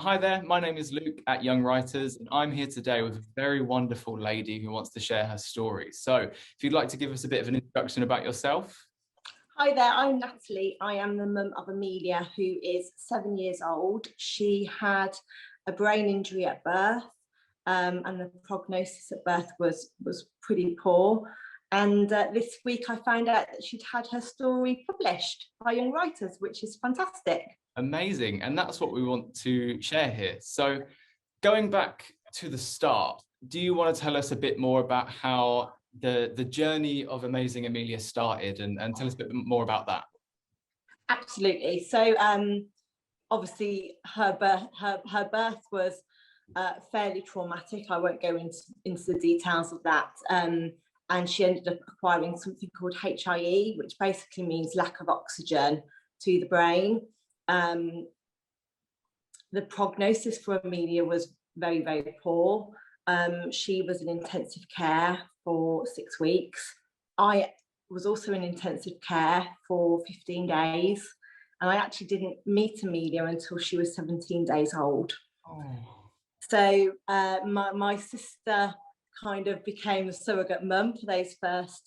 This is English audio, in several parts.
Hi there, my name is Luke at Young Writers, and I'm here today with a very wonderful lady who wants to share her story. So, if you'd like to give us a bit of an introduction about yourself. Hi there, I'm Natalie. I am the mum of Amelia, who is 7 years old. She had a brain injury at birth, and the prognosis at birth was pretty poor. And this week I found out that she'd had her story published by Young Writers, which is fantastic. Amazing, and that's what we want to share here. So, going back to the start, do you want to tell us a bit more about how the journey of Amazing Amelia started and tell us a bit more about that? Absolutely. So obviously her birth was fairly traumatic. I won't go into the details of that. And she ended up acquiring something called HIE, which basically means lack of oxygen to the brain. The prognosis for Amelia was very, very poor. She was in intensive care for 6 weeks. I was also in intensive care for 15 days. And I actually didn't meet Amelia until she was 17 days old. Oh. So my sister kind of became a surrogate mum for those first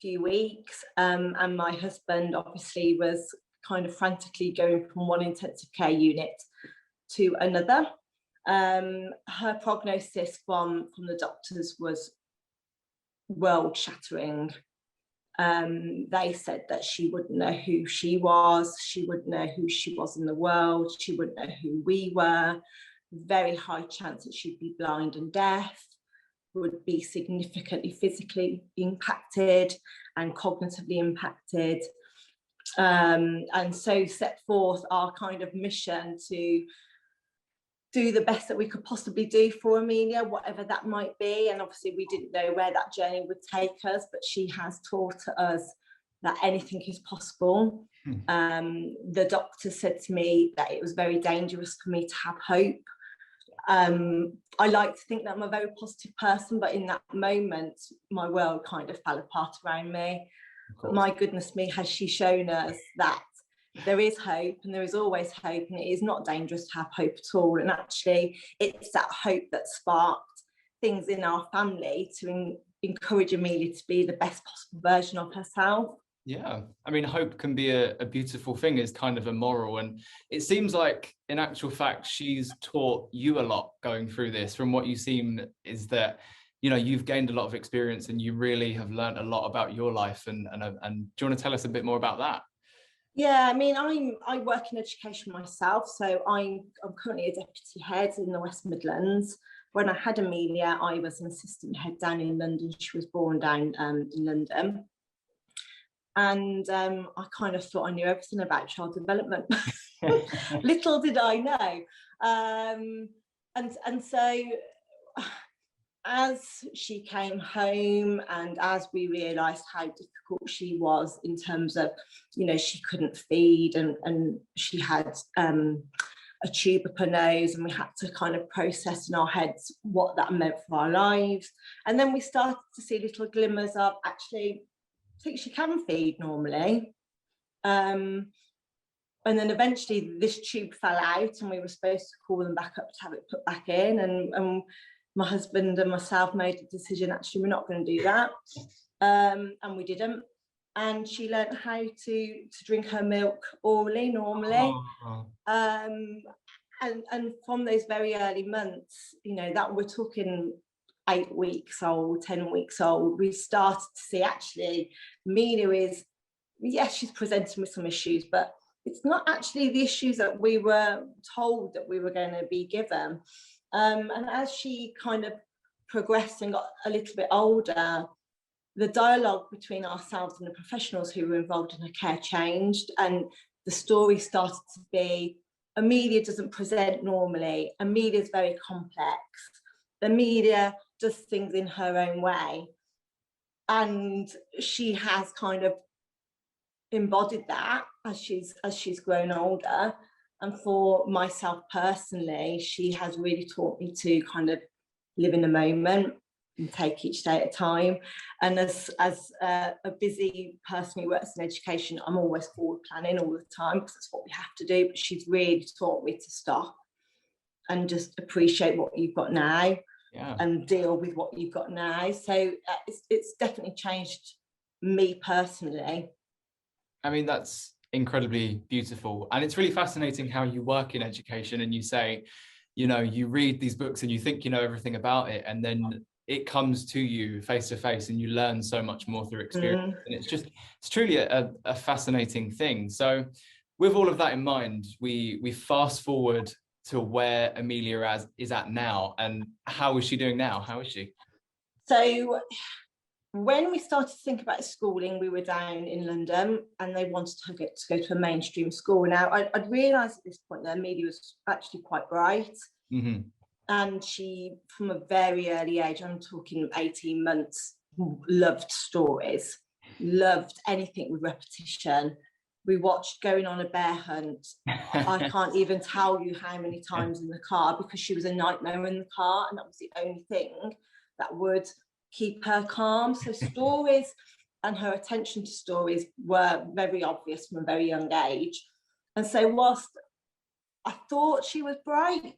few weeks. And my husband obviously was kind of frantically going from one intensive care unit to another. Her prognosis from the doctors was world shattering. They said that she wouldn't know who she was in the world, she wouldn't know who we were, very high chance that she'd be blind and deaf, would be significantly physically impacted and cognitively impacted. And so set forth our kind of mission to do the best that we could possibly do for Amelia, whatever that might be. And obviously we didn't know where that journey would take us, but she has taught us that anything is possible. The doctor said to me that it was very dangerous for me to have hope. I like to think that I'm a very positive person, but in that moment, my world kind of fell apart around me. But my goodness me, has she shown us that there is hope, and there is always hope, and it is not dangerous to have hope at all. And actually, it's that hope that sparked things in our family to encourage Amelia to be the best possible version of herself. Yeah, I mean, hope can be a beautiful thing, is kind of a moral. And it seems like, in actual fact, she's taught you a lot going through this. From what you seem is that, you know, you've gained a lot of experience and you really have learned a lot about your life. And do you want to tell us a bit more about that? Yeah, I mean, I work in education myself, so I'm currently a deputy head in the West Midlands. When I had Amelia, I was an assistant head down in London. She was born down in London. And I kind of thought I knew everything about child development. Little did I know. And so as she came home and as we realised how difficult she was in terms of, you know, she couldn't feed and she had a tube up her nose, and we had to kind of process in our heads what that meant for our lives. And then we started to see little glimmers of, actually, I think she can feed normally. And then eventually this tube fell out and we were supposed to call them back up to have it put back in. And my husband and myself made a decision, actually, we're not going to do that. And we didn't. And she learned how to drink her milk orally, normally. And from those very early months, you know, that we're talking 8 weeks old, 10 weeks old, we started to see, actually, Amelia is, yes, she's presenting with some issues, but it's not actually the issues that we were told that we were going to be given. And as she kind of progressed and got a little bit older, the dialogue between ourselves and the professionals who were involved in her care changed, and the story started to be, Amelia doesn't present normally. Amelia's very complex. Amelia does things in her own way. And she has kind of embodied that as she's grown older. And for myself personally, she has really taught me to kind of live in the moment and take each day at a time. And as a busy person who works in education, I'm always forward planning all the time because that's what we have to do. But she's really taught me to stop and just appreciate what you've got now Yeah. and deal with what you've got now. So it's definitely changed me personally. I mean, that's incredibly beautiful. And it's really fascinating how you work in education and you say, you know, you read these books and you think you know everything about it, and then it comes to you face to face and you learn so much more through experience. And it's truly a fascinating thing. So with all of that in mind, we fast forward to where Amelia is at now, and how is she doing now? How is she? So when we started to think about schooling, we were down in London and they wanted to go to a mainstream school. Now, I'd realised at this point that Amelia was actually quite bright. Mm-hmm. And she, from a very early age, I'm talking 18 months, loved stories, loved anything with repetition. We watched Going on a Bear Hunt. I can't even tell you how many times in the car, because she was a nightmare in the car, and that was the only thing that would keep her calm. So stories and her attention to stories were very obvious from a very young age. And so whilst I thought she was bright,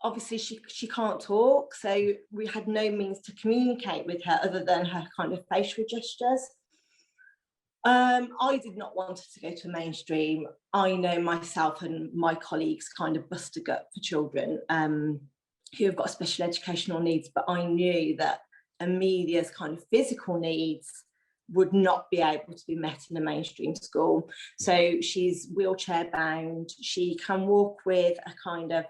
obviously she can't talk, so we had no means to communicate with her other than her kind of facial gestures. I did not want her to go to mainstream. I know myself and my colleagues kind of bust a gut for children who have got special educational needs, but I knew that Amelia's kind of physical needs would not be able to be met in a mainstream school. So she's wheelchair bound. She can walk with a kind of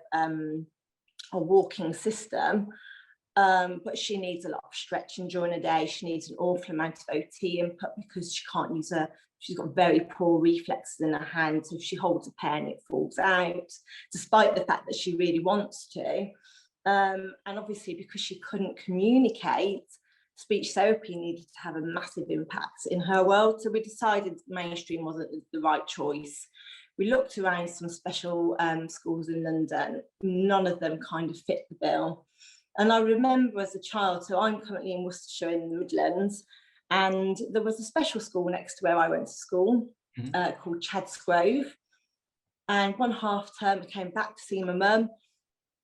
a walking system, but she needs a lot of stretching during the day. She needs an awful amount of OT input because she can't use she's got very poor reflexes in her hands. So if she holds a pen, it falls out, despite the fact that she really wants to. And obviously, because she couldn't communicate, speech therapy needed to have a massive impact in her world. So we decided mainstream wasn't the right choice. We looked around some special schools in London. None of them kind of fit the bill. And I remember as a child, so I'm currently in Worcestershire in the Midlands, and there was a special school next to where I went to school called Chad's Grove. And one half term I came back to see my mum,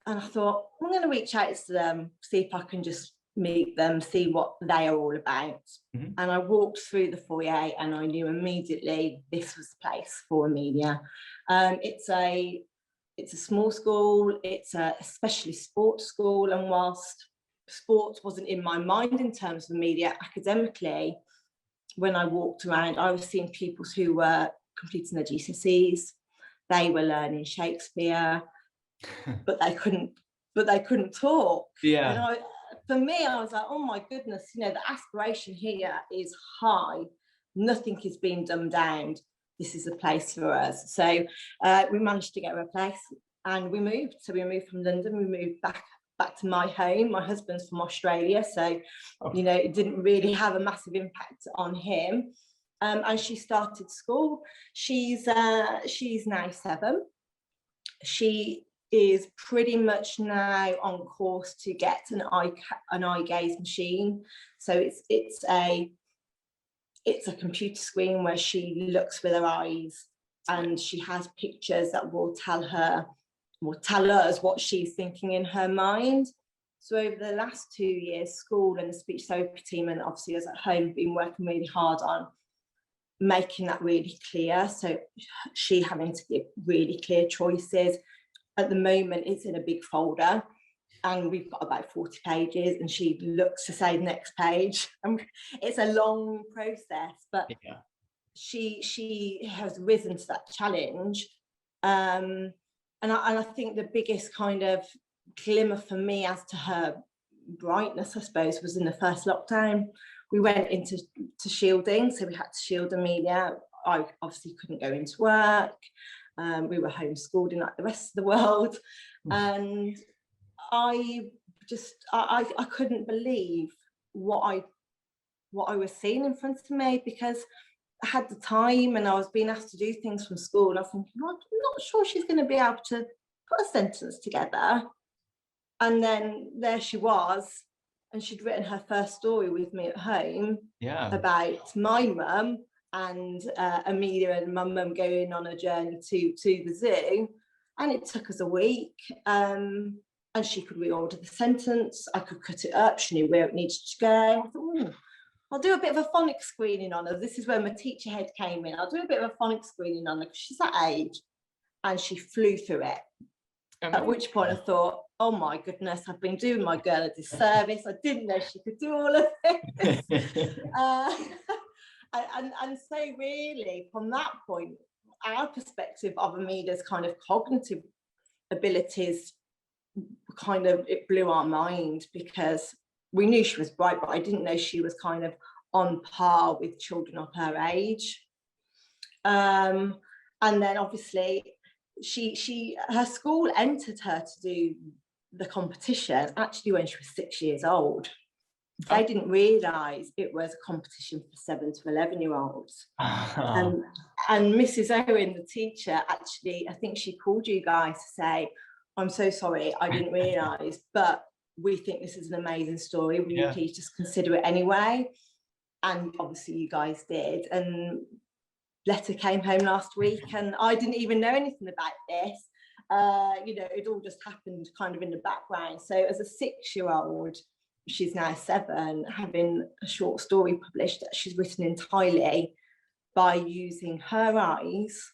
and I thought, I'm going to reach out to them, see if I can just meet them, see what they are all about. And I walked through the foyer and I knew immediately this was the place for Amelia. It's a small school, it's a specialist sports school, and whilst sports wasn't in my mind in terms of Amelia, academically, when I walked around, I was seeing pupils who were completing their GCSEs, they were learning Shakespeare, but they couldn't talk. Yeah. And for me, I was like, oh my goodness, you know, the aspiration here is high. Nothing is being dumbed down. This is a place for us. So we managed to get her a place, and we moved. So we moved from London. We moved back to my home. My husband's from Australia, so you know, it didn't really have a massive impact on him. And she started school. She's now 7. She is pretty much now on course to get an eye gaze machine. So it's a computer screen where she looks with her eyes, and she has pictures that will tell us what she's thinking in her mind. So over the last 2 years, school and the speech therapy team, and obviously us at home, have been working really hard on making that really clear. So she having to give really clear choices. At the moment, it's in a big folder, and we've got about 40 pages, and she looks to say the next page. It's a long process, but yeah, she has risen to that challenge. And I think the biggest kind of glimmer for me as to her brightness, I suppose, was in the first lockdown. We went into shielding, so we had to shield Amelia. I obviously couldn't go into work. We were homeschooling like the rest of the world, and I couldn't believe what I was seeing in front of me, because I had the time and I was being asked to do things from school, and I was thinking, I'm not sure she's going to be able to put a sentence together. And then there she was, and she'd written her first story with me at home about my mum and Amelia and my mum going on a journey to the zoo. And it took us a week. And she could reorder the sentence. I could cut it up. She knew where it needed to go. I thought, I'll do a bit of a phonics screening on her. This is where my teacher head came in. I'll do a bit of a phonics screening on her because she's that age. And she flew through it. At which point I thought, oh my goodness, I've been doing my girl a disservice. I didn't know she could do all of this. And so really, from that point, our perspective of Amelia's kind of cognitive abilities, kind of, it blew our mind, because we knew she was bright, but I didn't know she was kind of on par with children of her age. And then obviously her school entered her to do the competition actually when she was 6 years old. They didn't realise it was a competition for 7 to 11-year-olds. And Mrs. Owen, the teacher, actually, I think she called you guys to say, I'm so sorry, I didn't realise, but we think this is an amazing story. Will you please just consider it anyway? And obviously you guys did. And letter came home last week, and I didn't even know anything about this. It all just happened kind of in the background. So as a 6-year-old, she's now 7, having a short story published that she's written entirely by using her eyes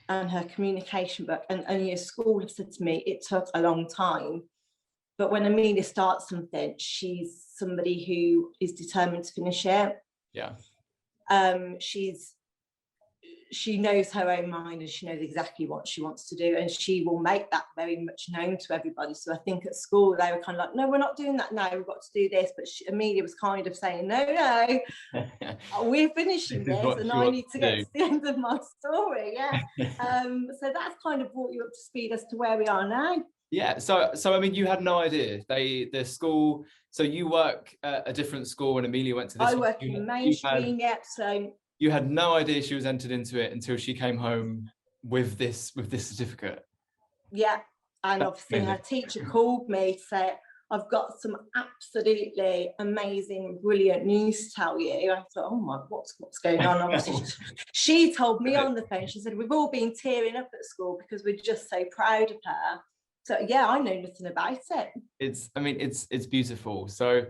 and her communication book. And your school have said to me, it took a long time. But when Amelia starts something, she's somebody who is determined to finish it. Yeah. She knows her own mind, and she knows exactly what she wants to do, and she will make that very much known to everybody. So I think at school they were kind of like, no, we're not doing that now, we've got to do this. But Amelia was kind of saying, no, we're finishing this, and I need to get to the end of my story. So that's kind of brought you up to speed as to where we are now. Yeah, so I mean, you had no idea. The school, so you work at a different school, and Amelia went to this. I work in mainstream, so you had no idea she was entered into it until she came home with this certificate. Yeah, and obviously her teacher called me to say, I've got some absolutely amazing, brilliant news to tell you. I thought, oh my, what's going on? Obviously, she told me on the phone, she said, we've all been tearing up at school because we're just so proud of her. So yeah, I know nothing about it. It's beautiful. So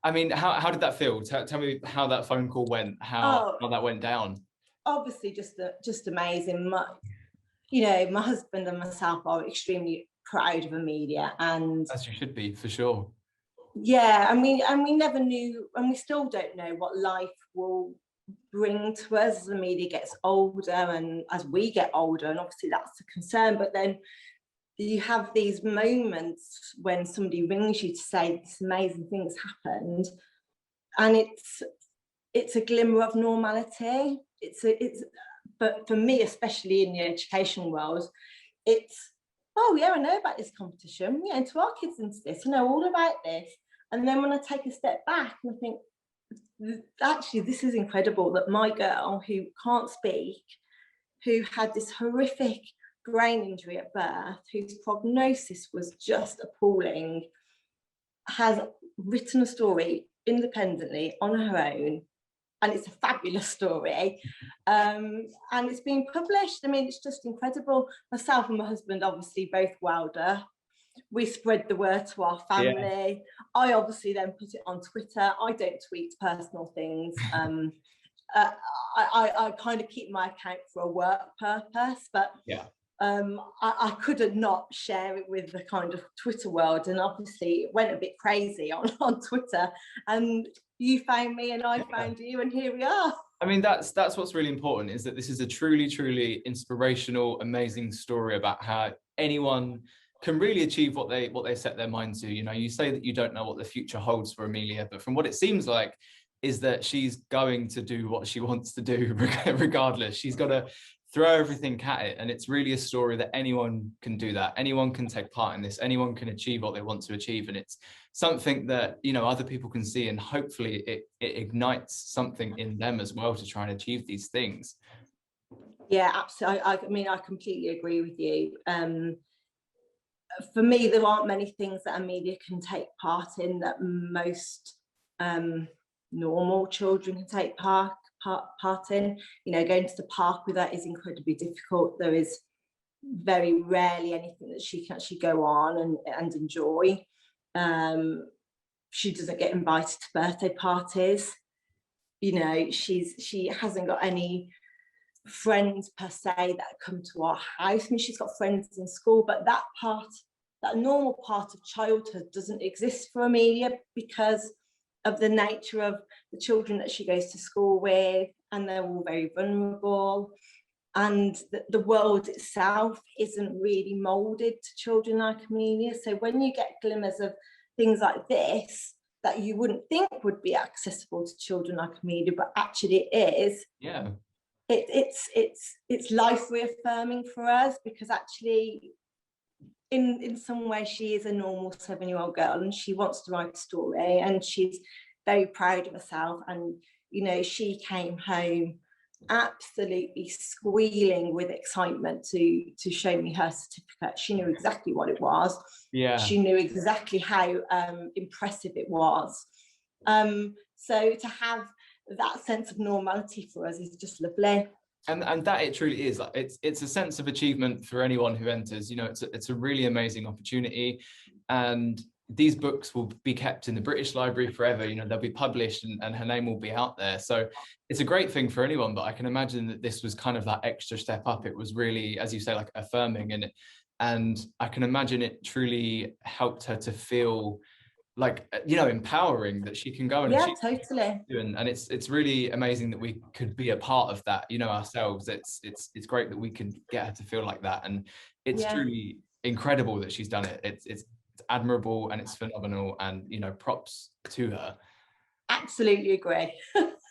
I mean, how did that feel? Tell me how that phone call went, how that went down. Obviously, just amazing. My husband and myself are extremely proud of Amelia, and as you should be, for sure. Yeah, and we never knew, and we still don't know what life will bring to us as Amelia gets older, and as we get older, and obviously that's a concern. But then you have these moments when somebody rings you to say this amazing thing's happened, and it's a glimmer of normality. But for me, especially in the education world, it's, oh yeah, I know about this competition. We enter our kids into this. I know all about this. And then when I take a step back and I think, actually, this is incredible that my girl, who can't speak, who had this horrific brain injury at birth, whose prognosis was just appalling, has written a story independently on her own, and it's a fabulous story, and it's been published. I mean, it's just incredible. Myself and my husband, obviously both welder, we spread the word to our family. I obviously then put it on Twitter. I don't tweet personal things. I kind of keep my account for a work purpose, but I couldn't not share it with the kind of Twitter world, and obviously it went a bit crazy on Twitter, and you found me and I found you, and here we are. I mean, that's what's really important, is that this is a truly inspirational, amazing story about how anyone can really achieve what they set their mind to. You know, you say that you don't know what the future holds for Amelia, but from what it seems like is that she's going to do what she wants to do regardless. She's got to throw everything at it, and it's really a story that anyone can do that. Anyone can take part in this. Anyone can achieve what they want to achieve, and it's something that, you know, other people can see, and hopefully it ignites something in them as well to try and achieve these things. Yeah, absolutely. I mean, I completely agree with you. For me, there aren't many things that Amelia can take part in that most normal children can take part in. You know, going to the park with her is incredibly difficult. There is very rarely anything that she can actually go on and enjoy. She doesn't get invited to birthday parties. You know, she hasn't got any friends per se that come to our house. I mean, she's got friends in school, but that normal part of childhood doesn't exist for Amelia because of the nature of the children that she goes to school with, and they're all very vulnerable. And the world itself isn't really molded to children like Amelia. So when you get glimmers of things like this that you wouldn't think would be accessible to children like Amelia, but actually it is. Yeah. It's life reaffirming for us, because actually in some way she is a normal 7-year-old girl, and she wants to write a story, and she's very proud of herself. And you know, she came home absolutely squealing with excitement to show me her certificate. She knew exactly what it was. Yeah. She knew exactly how impressive it was. So to have that sense of normality for us is just lovely. And that it truly is. It's a sense of achievement for anyone who enters. You know, it's a really amazing opportunity, and these books will be kept in the British Library forever. You know, they'll be published, and her name will be out there. So it's a great thing for anyone. But I can imagine that this was kind of that extra step up. It was really, as you say, like affirming, and I can imagine it truly helped her to feel like, you know, empowering, that she can go and yeah, achieve. Totally. And it's really amazing that we could be a part of that, you know, ourselves. It's great that we can get her to feel like that, and it's truly incredible that she's done it. It's admirable, and it's phenomenal, and you know, props to her. Absolutely agree.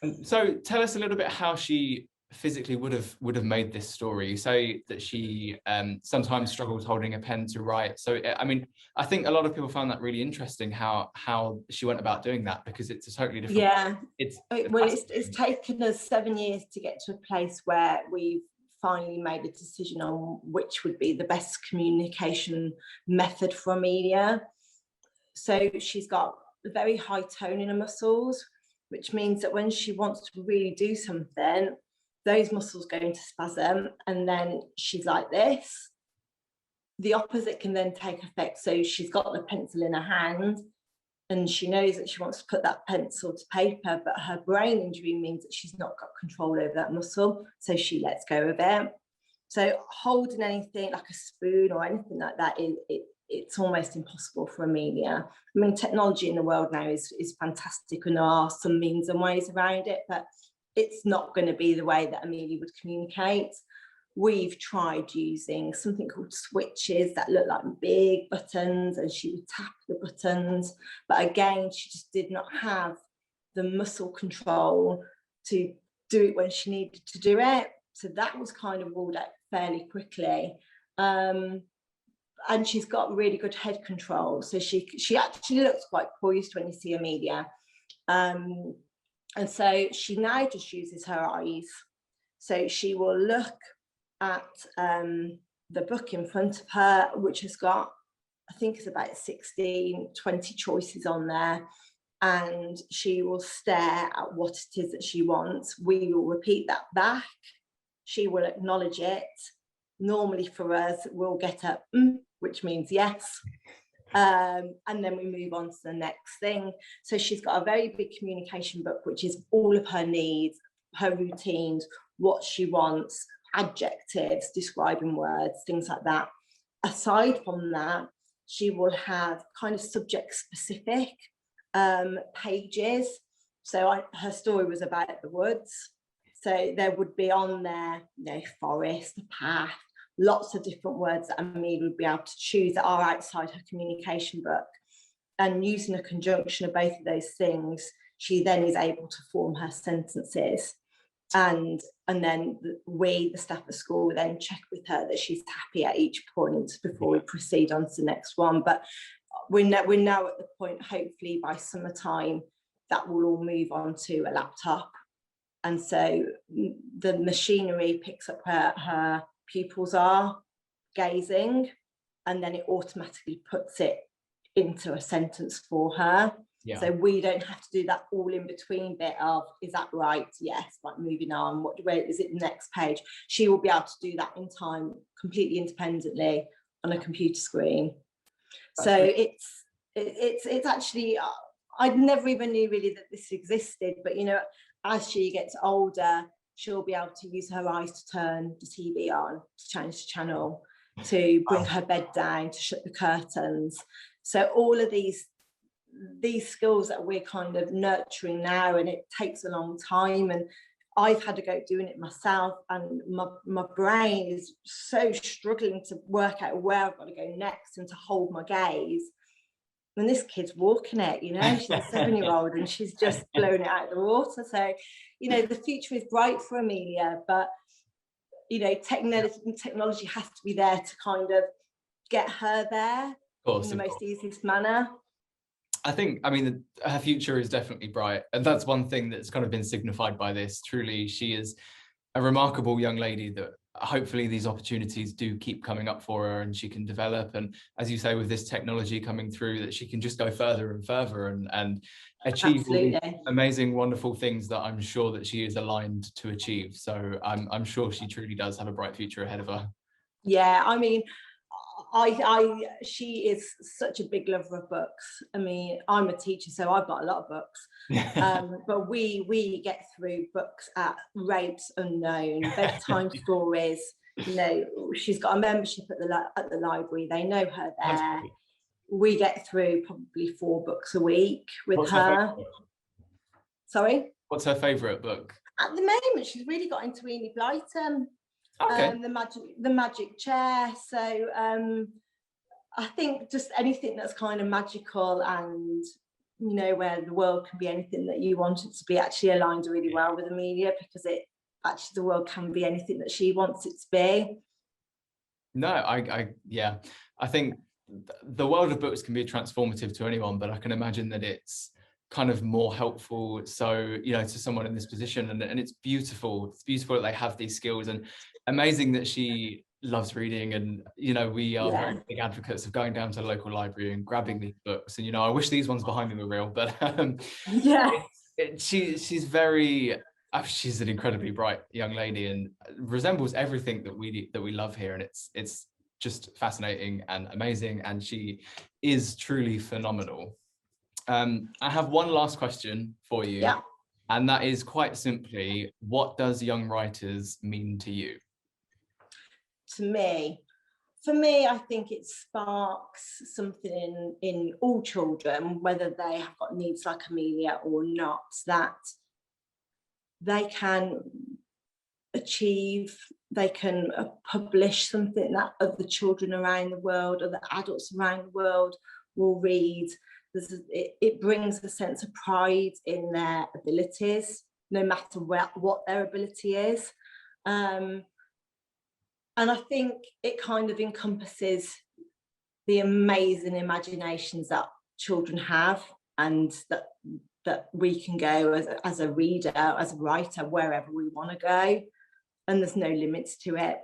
And so tell us a little bit how she physically would have made this story. You say that she sometimes struggles holding a pen to write. So I mean, I think a lot of people found that really interesting, how she went about doing that, because it's a totally different. Yeah, well, it's taken us 7 years to get to a place where we've finally made a decision on which would be the best communication method for Amelia. So she's got a very high tone in her muscles, which means that when she wants to really do something, those muscles go into spasm, and then she's like this. The opposite can then take effect. So she's got the pencil in her hand, and she knows that she wants to put that pencil to paper, but her brain injury means that she's not got control over that muscle, so she lets go of it. So holding anything like a spoon or anything like that, it's almost impossible for Amelia. I mean, technology in the world now is fantastic, and there are some means and ways around it, but it's not going to be the way that Amelia would communicate. We've tried using something called switches that look like big buttons, and she would tap the buttons, but again, she just did not have the muscle control to do it when she needed to do it. So that was kind of ruled out fairly quickly. And she's got really good head control, so she actually looks quite poised when you see Amelia. And so she now just uses her eyes. So she will look at the book in front of her, which has got, I think it's about 16, 20 choices on there. And she will stare at what it is that she wants. We will repeat that back. She will acknowledge it. Normally for us, we'll get a which means yes. And then we move on to the next thing. So she's got a very big communication book, which is all of her needs, her routines, what she wants, adjectives, describing words, things like that. Aside from that, she will have kind of subject specific pages. So her story was about the woods. So there would be on there, you know, forest, path, lots of different words that Amelia would be able to choose that are outside her communication book. And using a conjunction of both of those things, she then is able to form her sentences. And then we, the staff at school, then check with her that she's happy at each point before we proceed on to the next one. But we're now at the point, hopefully by summertime, that will all move on to a laptop. And so the machinery picks up where her pupils are gazing, and then it automatically puts it into a sentence for her. Yeah. So we don't have to do that all in between bit of, is that right? Yes, like moving on. Where is it the next page? She will be able to do that in time, completely independently on a computer screen. So it's actually, I never even knew really that this existed, but you know, as she gets older, she'll be able to use her eyes to turn the TV on, to change the channel, to bring her bed down, to shut the curtains. So all of these skills that we're kind of nurturing now, and it takes a long time, and I've had to go doing it myself, and my brain is so struggling to work out where I've got to go next and to hold my gaze. And this kid's walking it, you know, she's a 7-year-old and she's just blown it out of the water. So, you know, the future is bright for Amelia, but, you know, technology has to be there to kind of get her there in the most easiest manner. I think, I mean, her future is definitely bright. And that's one thing that's kind of been signified by this. Truly, she is a remarkable young lady that hopefully these opportunities do keep coming up for her and she can develop. And as you say, with this technology coming through, that she can just go further and further and achieve all these amazing, wonderful things that I'm sure that she is aligned to achieve. So I'm sure she truly does have a bright future ahead of her. Yeah, I mean, she is such a big lover of books. I mean, I'm a teacher, so I've got a lot of books. But we get through books at rates unknown. Bedtime stories. You know, she's got a membership at the library. They know her there. We get through probably 4 books a week with her. Sorry? What's her favourite book? At the moment, she's really got into Enid Blyton. Okay. The magic chair. So I think just anything that's kind of magical and, you know, where the world can be anything that you want it to be, actually aligns really well with Amelia, because the world can be anything that she wants it to be. No, I think the world of books can be transformative to anyone, but I can imagine that it's kind of more helpful, so, you know, to someone in this position, and it's beautiful that they have these skills, and amazing that she loves reading. And, you know, we are very big advocates of going down to the local library and grabbing these books, and, you know, I wish these ones behind me were real, but she's an incredibly bright young lady and resembles everything that we love here, and it's just fascinating and amazing, and she is truly phenomenal. I have one last question for you, and that is quite simply, what does Young Writers mean to you? For me, I think it sparks something in all children, whether they have got needs like Amelia or not, that they can achieve, they can publish something that other children around the world, other adults around the world will read. It brings a sense of pride in their abilities, no matter what their ability is. And I think it kind of encompasses the amazing imaginations that children have, and that we can go as a reader, as a writer, wherever we want to go, and there's no limits to it.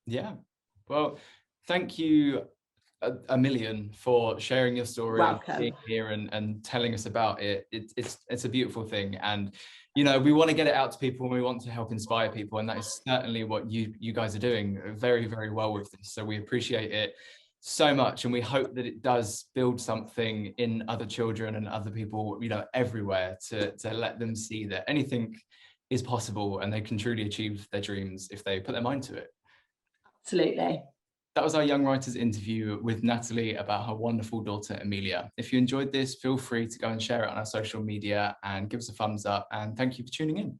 Yeah, well, thank you a million for sharing your story, being here and telling us about it. It's a beautiful thing, and, you know, we want to get it out to people, and we want to help inspire people, and that is certainly what you guys are doing very, very well with this. So we appreciate it so much, and we hope that it does build something in other children and other people, you know, everywhere, to let them see that anything is possible and they can truly achieve their dreams if they put their mind to it. Absolutely. That was our Young Writers interview with Natalie about her wonderful daughter, Amelia. If you enjoyed this, feel free to go and share it on our social media and give us a thumbs up, and thank you for tuning in.